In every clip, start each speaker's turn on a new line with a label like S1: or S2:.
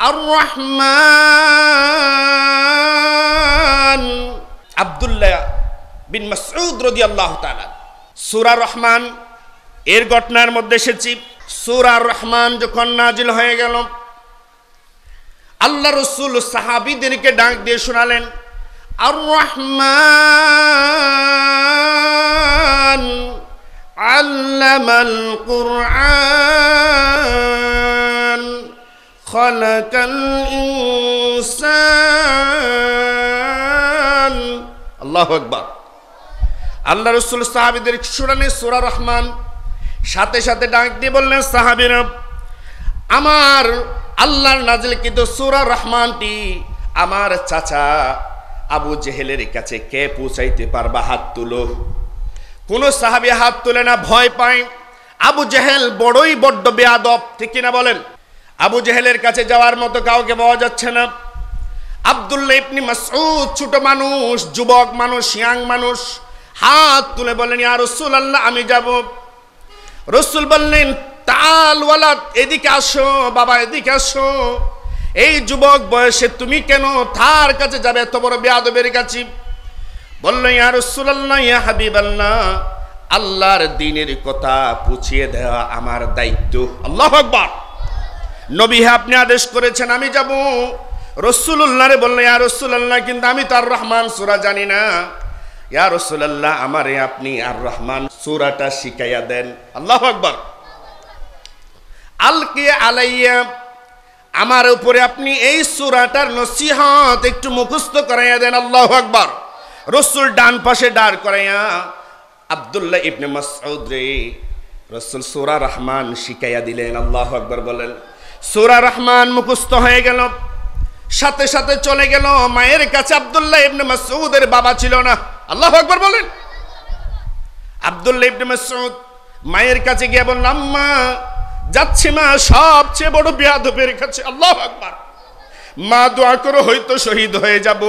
S1: আর রহমান। আব্দুল্লাহ বিন মাসউদ রাদিয়াল্লাহু তাআলা সূরা রহমান এর ঘটনার মধ্যে এসেছে। সূরা রহমান যখন নাজিল হয়ে গেল, আল্লাহ রাসূল সাহাবীদেরকে ডাক দিয়ে শোনালেন, আর রহমান আল্লামাল কুরআন খালাকাল ইনসান। আল্লাহু আকবার। আল্লাহ রাসূল সাহাবীদের শোনালেন সূরা রহমান, সাথে সাথে ডাক দিয়ে বললেন, সাহাবীরা, আমার আল্লাহর নাজিলকৃত সূরা রহমানটি আমার চাচা আবু জেহেলের কাছে কে পৌঁছাইতে পারবা? হাত তুলো। কোন সাহাবী হাত তুলে না, ভয় পায়। আবু জেহেল বড্ড বেয়াদব, ঠিক কিনা বলেন? আবু জেহেলের কাছে যাওয়ার মতো কাউকে পাওয়া যাচ্ছে না। আব্দুল্লাহ ইবনে মাসউদ ছোট মানুষ, যুবক মানুষ, ইয়াং মানুষ, হাত তুলে বললেন, ইয়া রাসূলুল্লাহ, আমি যাব। রাসূল বললেন, তাল ওয়ালাদ, এদিকে আসো বাবা, এদিকে আসো। এই যুবক বয়সে তুমি কেন তার কাছে যাবে, এত বড় বেয়াদবের কাছে? বললেন, ইয়া রাসূলুল্লাহ, ইয়া হাবিবাল্লাহ, আল্লাহর দ্বীনের কথা পৌঁছিয়ে দেওয়া আমার দায়িত্ব। আল্লাহু আকবার। নবী, আপনি আদেশ করেছেন, আমি যাব। রাসূলুল্লাহ রে বললেন, ইয়া রাসূলুল্লাহ, কিন্তু আমি তো আর রহমান সূরা জানি না। ইয়া রাসূলুল্লাহ, আমারে আপনি আর রহমান সূরাটা শিখাইয়া দেন। আল্লাহু আকবার। আলকি আলাইয়া, আমার উপরে আপনি এই সূরাটার নসিহত একটু মুখস্থ করাইয়া দেন। আল্লাহু আকবার। রাসূল ডান পাশে দাঁড় করাইয়া আব্দুল্লাহ ইবনে মাসউদ রে রাসূল সূরা রহমান শিখাইয়া দিলেন। আল্লাহু আকবার বলেন। সূরা রহমান মুখস্থ হয়ে গেল, সাথে সাথে চলে গেল মায়ের কাছে। আব্দুল্লাহ ইবনে মাসউদের বাবা ছিল না। আল্লাহু আকবার বলেন। আব্দুল্লাহ ইবনে মাসউদ মায়ের কাছে গিয়ে বলল, আম্মা, যাচ্ছি মা, সবচেয়ে বড় বেয়াদবের কাছে। আল্লাহু আকবার। মা, দোয়া করো, হয়তো শহীদ হয়ে যাব।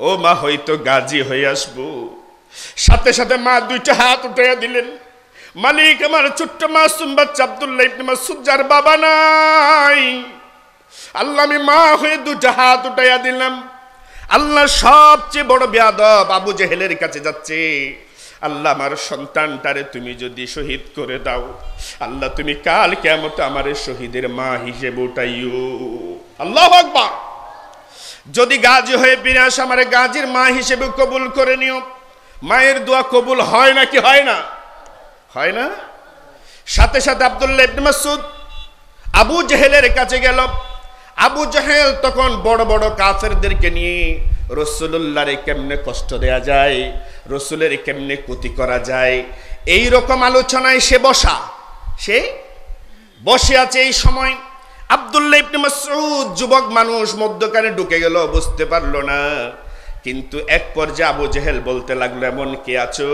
S1: ও মা, হয়তো গাজী হয়ে আসবো। সাথে সাথে মা দুইটা হাত উঠাইয়া দিলেন। মালিক, আমার ছোট্ট মাসুম বাচ্চা আব্দুল্লাহ ইবনে মাসউদ, যার বাবা নাই, আল্লাহ, আমি মা হয়ে দুইটা হাত উঠাইয়া দিলাম। আল্লাহ, সবচেয়ে বড় বেয়াদব আবু জেহেলের কাছে যাচ্ছে। আল্লাহ, আমার সন্তানটারে তুমি যদি শহীদ করে দাও, আল্লাহ, তুমি কাল কিয়ামতে আমার শহীদের মা হিসেবে উঠাইও। আল্লাহু আকবার। যদি গাজী হয়ে ফিরে আসে, আমার গাজীর মা হিসেবে কবুল করে নিও। মায়ের দোয়া কবুল হয় নাকি হয় না? হয় না? সাথে সাথে আব্দুল্লাহ ইবনে মাসউদ আবু জেহেলের কাছে গেল। আবু জেহেল তখন বড় বড় কাফেরদেরকে নিয়ে রাসূলুল্লাহরে কেমনে কষ্ট দেয়া যায়, রাসূলের কেমনে ক্ষতি করা যায়, এই রকম আলোচনায় সে বসে আছে। এই সময় আব্দুল্লাহ ইবনে মাসউদ যুবক মানুষ মধ্যখানে ঢুকে গেল, বুঝতে পারলো না। কিন্তু এক পর্যায়ে আবু জেহেল বলতে লাগলো, এমন কে আছো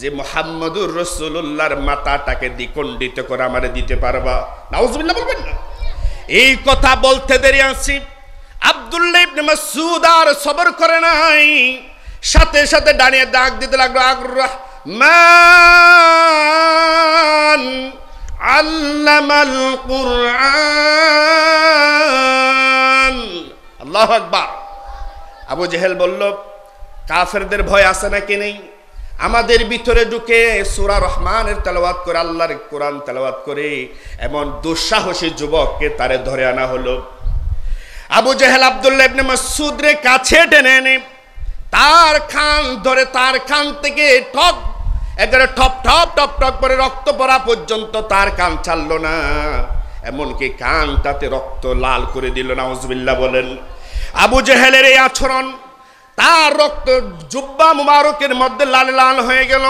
S1: যে মুহাম্মদুর রাসূলুল্লাহর মাথাটাকে দ্বিখণ্ডিত করে আমারে দিতে পারবা? নাউজুবিল্লাহ বলবেন না। এই কথা বলতে দেরি আছে, আব্দুল্লাহ ইবনে মাসউদ আর সবর করে নাই। সাথে সাথে দাঁড়িয়ে ডাক দিতে লাগলো, আর রহমান আল্লামাল কুরআন। আল্লাহু আকবার। আবু জেহেল বলল, কাফেরদের ভয় আছে নাকি নেই? আমাদের ভিতরে ঢুকে সূরা রহমানের তেলাওয়াত করে, আল্লাহর কোরআন তেলাওয়াত করে এমন দুঃসাহসী যুবককে তারে ধরে আনা হলো। আবু জেহেল আব্দুল্লাহ ইবনে মাসউদ রে কাছে টেনে এনে তার কান ধরে, তার কান থেকে ঠপ ঠপ করে রক্ত পড়া পর্যন্ত তার কান ছাড়লো না, এমনকি কানটাতে রক্ত লাল করে দিল। নাউজুবিল্লাহ বলেন। আবু জেহেলের এই আচরণ, তার রক্ত জুব্বা মুবারকের মধ্যে লাল লাল হয়ে গেল।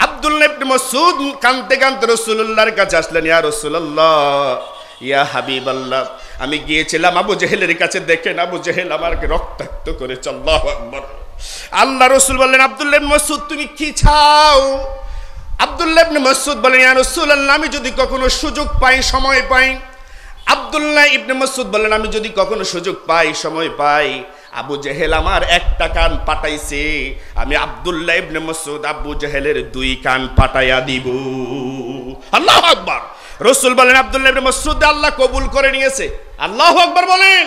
S1: আব্দুল্লাহ ইবনে মাসউদ কাঁদতে কাঁদতে রাসূলুল্লাহর কাছে আসলেন। ইয়া রাসূলুল্লাহ, ইয়া হাবিবাল্লাহ, আমি গিয়েছিলাম আবু জেহেলের কাছে, দেখেন আবু জেহেল আমাকে রক্তাক্ত করেছে। আল্লাহু আকবার। আল্লাহ রাসূল বললেন, আব্দুল্লাহ ইবনে মাসউদ, তুমি কি চাও? আব্দুল্লাহ ইবনে মাসউদ বলেন, ইয়া রাসূলুল্লাহ, আমি যদি কখনো সুযোগ পাই, সময় পাই। আব্দুল্লাহ ইবনে মাসউদ বললেন, আমি যদি কখনো সুযোগ পাই, সময় পাই, আবু জেহেল আমার একটা কান পাঠাইছে, আমি আব্দুল্লাহ ইবনে মাসউদ আবু জেহেলের দুই কান পাঠাইয়া দিব। আল্লাহু আকবার। রাসূল বলেন আব্দুল্লাহ ইবনে মাসউদ আল্লাহ কবুল করে নিয়েছে। আল্লাহু আকবার বলেন।